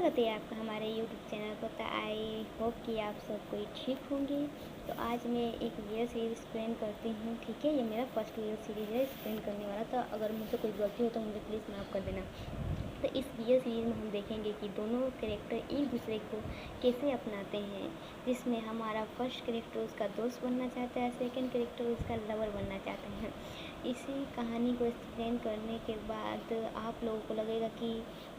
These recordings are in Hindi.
स्वागत है आपका हमारे यूट्यूब चैनल पर। तो आई होप कि आप सब कोई ठीक होंगे। तो आज मैं एक वीडियो सीरीज एक्सप्लेन करती हूँ, ठीक है। ये मेरा फर्स्ट वीडियो सीरीज है एक्सप्लेन करने वाला। तो अगर मुझसे कोई गलती हो तो मुझे प्लीज़ माफ़ कर देना। तो इस वीडियो सीरीज़ में हम देखेंगे कि दोनों कैरेक्टर एक दूसरे को कैसे अपनाते हैं, जिसमें हमारा फर्स्ट कैरेक्टर उसका दोस्त बनना चाहता है, सेकंड कैरेक्टर उसका लवर बनना चाहते हैं। इसी कहानी को एक्सप्लेन करने के बाद आप लोगों को लगेगा कि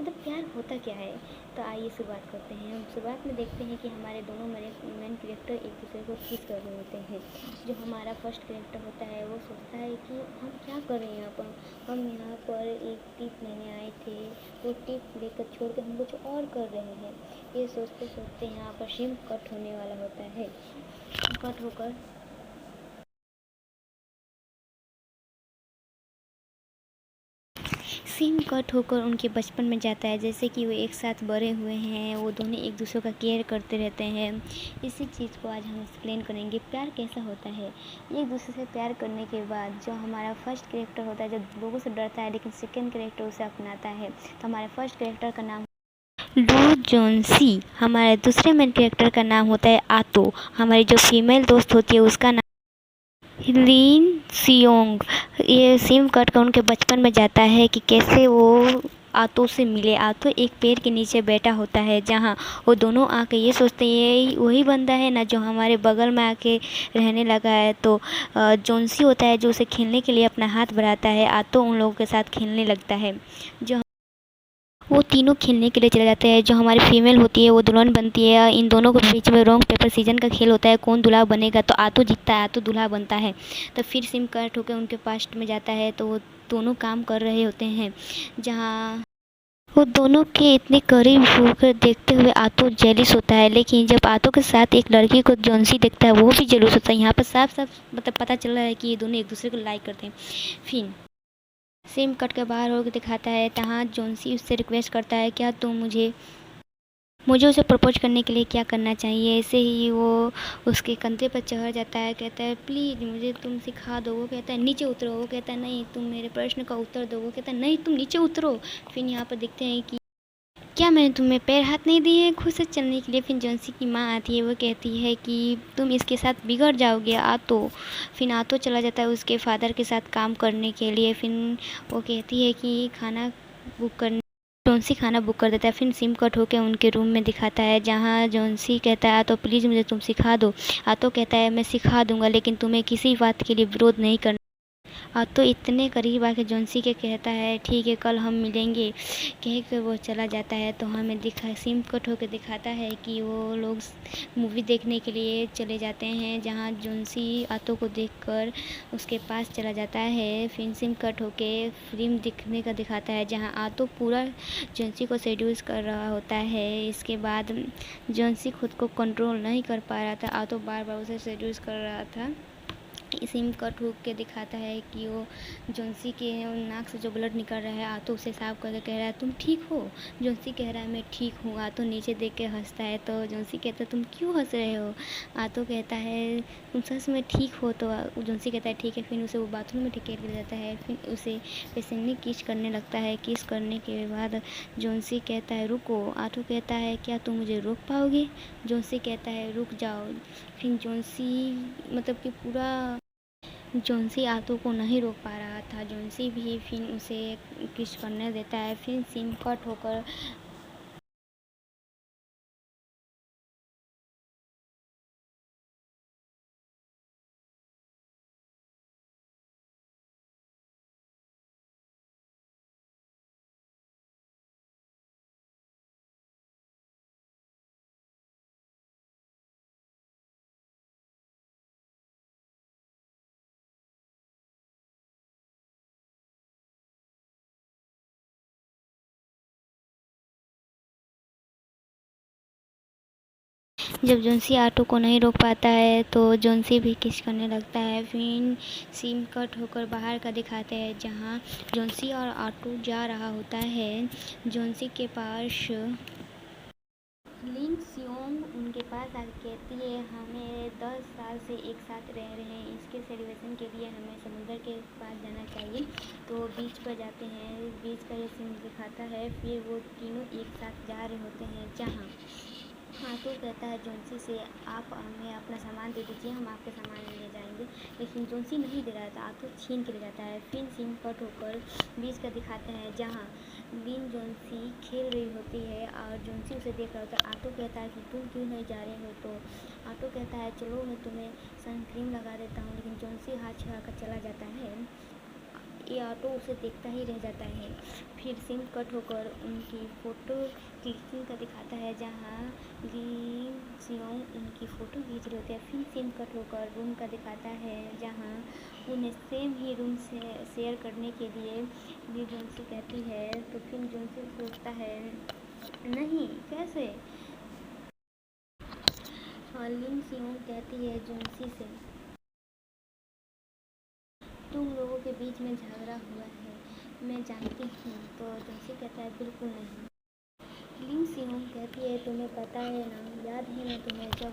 मतलब प्यार होता क्या है। तो आइए शुरुआत करते हैं। हम शुरुआत में देखते हैं कि हमारे दोनों मेन कैरेक्टर एक दूसरे को किस कर रहे होते हैं। जो हमारा फर्स्ट कैरेक्टर होता है वो सोचता है कि हम क्या कर रहे हैं यहाँ पर, हम यहाँ पर एक टिप लेने आए थे, वो टिप लेकर छोड़ कर हम कुछ और कर रहे हैं। ये सोचते सोचते यहाँ पर सिम कट होने वाला होता है। कट होकर सीन कट होकर उनके बचपन में जाता है, जैसे कि वो एक साथ बड़े हुए हैं, वो दोनों एक दूसरे का केयर करते रहते हैं। इसी चीज़ को आज हम एक्सप्लेन करेंगे, प्यार कैसा होता है। एक दूसरे से प्यार करने के बाद जो हमारा फर्स्ट कैरेक्टर होता है, जो लोगों से डरता है लेकिन सेकेंड कैरेक्टर उसे अपनाता है। तो हमारे फर्स्ट कैरेक्टर का नाम लू जोन्सी। हमारे दूसरे मेन कैरेक्टर का नाम होता है आतो। हमारी जो फीमेल दोस्त होती है उसका नाम लीन सियोंग। ये सिम कट कर उनके बचपन में जाता है कि कैसे वो आतो से मिले। आतो एक पेड़ के नीचे बैठा होता है, जहाँ वो दोनों आके ये सोचते हैं ये वही बंदा है ना जो हमारे बगल में आके रहने लगा है। तो जोन्सी होता है जो उसे खेलने के लिए अपना हाथ बढ़ाता है। आतो उन लोगों के साथ खेलने लगता है। जो वो तीनों खेलने के लिए चले जाते हैं। जो हमारी फीमेल होती है वो दुल्हन बनती है। इन दोनों के बीच में रॉन्ग पेपर सीजन का खेल होता है, कौन दूल्हा बनेगा। तो आतो जीतता है, आतो दूल्हा बनता है। तो फिर सिम कट होकर उनके पास्ट में जाता है, तो वो दोनों काम कर रहे होते हैं, जहाँ वो दोनों के इतने करीब होकर देखते हुए आतो जेलिस होता है। लेकिन जब आतो के साथ एक लड़की को जोन्सी देखता है वो भी जेलस होता है। यहाँ पर साफ साफ मतलब पता चल रहा है कि ये दोनों एक दूसरे को लाइक करते हैं। फिर सिम कट के बाहर होकर दिखाता है, तहाँ जोन्सी उससे रिक्वेस्ट करता है क्या तुम मुझे मुझे उसे प्रपोज करने के लिए क्या करना चाहिए। ऐसे ही वो उसके कंधे पर चढ़ जाता है, कहता है प्लीज़ मुझे तुम सिखा दो। वो कहता है नीचे उतरो। वो कहता है नहीं तुम मेरे प्रश्न का उत्तर दो। वो कहता है नहीं तुम नीचे उतरो। फिर यहाँ पर देखते हैं कि क्या मैंने तुम्हें पैर हाथ नहीं दिए हैं खुद से चलने के लिए। फिर जोन्सी की माँ आती है, वो कहती है कि तुम इसके साथ बिगड़ जाओगे आतो। फिर आतो चला जाता है उसके फादर के साथ काम करने के लिए। फिर वो कहती है कि खाना बुक करने जोन्सी खाना बुक कर देता है। फिर सिम कट होकर उनके रूम में दिखाता है, जहाँ जोन्सी कहता है आतो प्लीज़ मुझे तुम सिखा दो। आतो कहता है मैं सिखा दूंगा लेकिन तुम्हें किसी बात के लिए विरोध नहीं करना। तो इतने करीब आके जोन्सी के कहता है ठीक है कल हम मिलेंगे। कह कर वो चला जाता है। तो हमें सिम कट होकर दिखाता है कि वो लोग मूवी देखने के लिए चले जाते हैं, जहाँ जोन्सी आतो को देखकर उसके पास चला जाता है। फिर सिम कट होके फिल्म दिखने का दिखाता है, जहाँ आतो पूरा जोन्सी को सेड्यूस कर रहा होता है। इसके बाद जोन्सी खुद को कंट्रोल नहीं कर पा रहा था, आतो बार बार उसे सेड्यूस कर रहा था। सिम कट होक के दिखाता है कि वो जोन्सी के नाक से जो ब्लड निकल रहा है, आतो उसे साफ करके कह रहा है तुम ठीक हो। जोन्सी कह रहा है मैं ठीक हूँ। आतो नीचे देख के हंसता है। तो जोन्सी कहता है तुम क्यों हंस रहे हो। आतो कहता है तुम सच में ठीक हो। तो जोन्सी कहता है ठीक है। फिर उसे वो बाथरूम में टिकेट ले जाता है। फिर उसे पेशेंटली किस करने लगता है। किस करने के बाद जोन्सी कहता है रुको। आतो कहता है क्या तुम मुझे रोक पाओगे। जोन्सी कहता है रुक जाओ। फिर जोन्सी मतलब कि पूरा जोन्सी आतो को नहीं रोक पा रहा था। जोन्सी भी फिर उसे किस करने देता है। फिर सिम कट होकर जब जोन्सी आतो को नहीं रोक पाता है तो जोन्सी भी किस करने लगता है। फिर सिम कट होकर बाहर का दिखाते हैं, जहाँ जोन्सी और आतो जा रहा होता है। जोन्सी के पास लिन सियोंग उनके पास आके कहती है हमें 10 साल से एक साथ रह रहे हैं, इसके सेलिब्रेशन के लिए हमें समुद्र के पास जाना चाहिए। तो बीच पर जाते हैं, बीच का ये सीन दिखाता है। फिर वो तीनों एक साथ जा रहे होते हैं जहाँ तो कहता है जोंसी से आप हमें अपना सामान दे दीजिए, हम आपके सामान ले जाएंगे। लेकिन जोंसी नहीं दे रहा था, तो छीन के ले जाता है। फिर सीन कट होकर बीच का दिखाते हैं जहाँ लिन जोंसी खेल रही होती है और जोंसी उसे देख रहा होता है। आटो कहता है कि तुम क्यों नहीं जा रहे हो, तो आटो कहता है चलो मैं तुम्हें सनक्रीम लगा देता हूँ, लेकिन जोंसी हाथ छिड़ाकर चला जाता है। ये ऑटो उसे देखता ही रह जाता है। फिर सीन कट होकर उनकी फ़ोटो क्लिकिंग का दिखाता है जहाँ ली सियोंग उनकी फ़ोटो खींच रहे होते हैं। फिर सीन कट होकर रूम का दिखाता है जहाँ उन्हें सेम ही रूम से शेयर करने के लिए ली जोंसी कहती है। तो फिर जोंसी सोचता है नहीं कैसे। लिन सियोंग कहती है जोंसी से तुम लोगों के बीच में झगड़ा हुआ है, मैं जानती हूँ। तो जोंसी कहता है बिल्कुल नहीं। लिन सियोंग कहती है तुम्हें पता है ना, याद है ना तुम्हें जब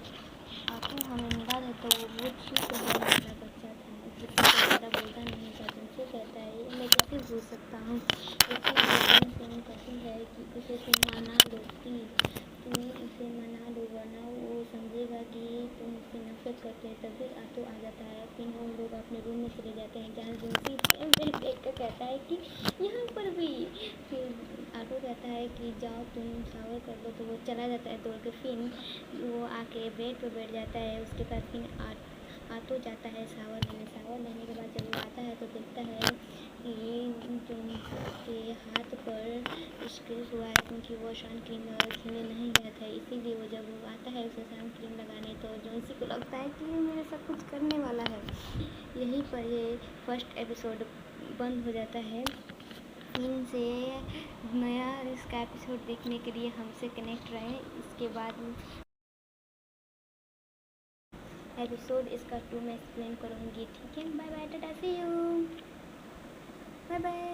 आपको हमें मिला था तो वो ठीक है हमारा बच्चा था, इसलिए ज़्यादा बोलता नहीं था। जोंसी कहता है ये मैं कैसे भूल सकता हूँ। इसीलिए लिन सियोंग कहती है कि उसे तुम मना लो प्लीज़, तुम्हें उसे मना लो वरना वो समझेगा कि तुम उससे नफरत करते हैं। तभी आटो आ जाता है। फिर हम लोग अपने रूम में चले जाते हैं जहाँ जोंसी फिर देख कर कहता है कि यहाँ पर भी। फिर आटो कहता है कि जाओ तुम शावर कर लो, तो वो चला जाता है दौड़ के। फिर वो आके बेड पर बैठ जाता है, उसके बाद फिर आटो जाता है शावर लेने के बाद जब वो आता है तो देखता है कि के हाथ पर स्क्रैच हुआ है क्योंकि वो सन क्रीम खेलने नहीं गया था। इसीलिए वो जब वो आता है उसे सन क्रीम लगाने, तो जोंसी को लगता है कि ये मेरे सब कुछ करने वाला है। यहीं पर ये फर्स्ट एपिसोड बंद हो जाता है। इनसे नया इसका एपिसोड देखने के लिए हमसे कनेक्ट रहें। इसके बाद एपिसोड इसका 2 में एक्सप्लेन करूँगी। ठीक है, बाय बाय, टाटा, सी यू, बाय बाय।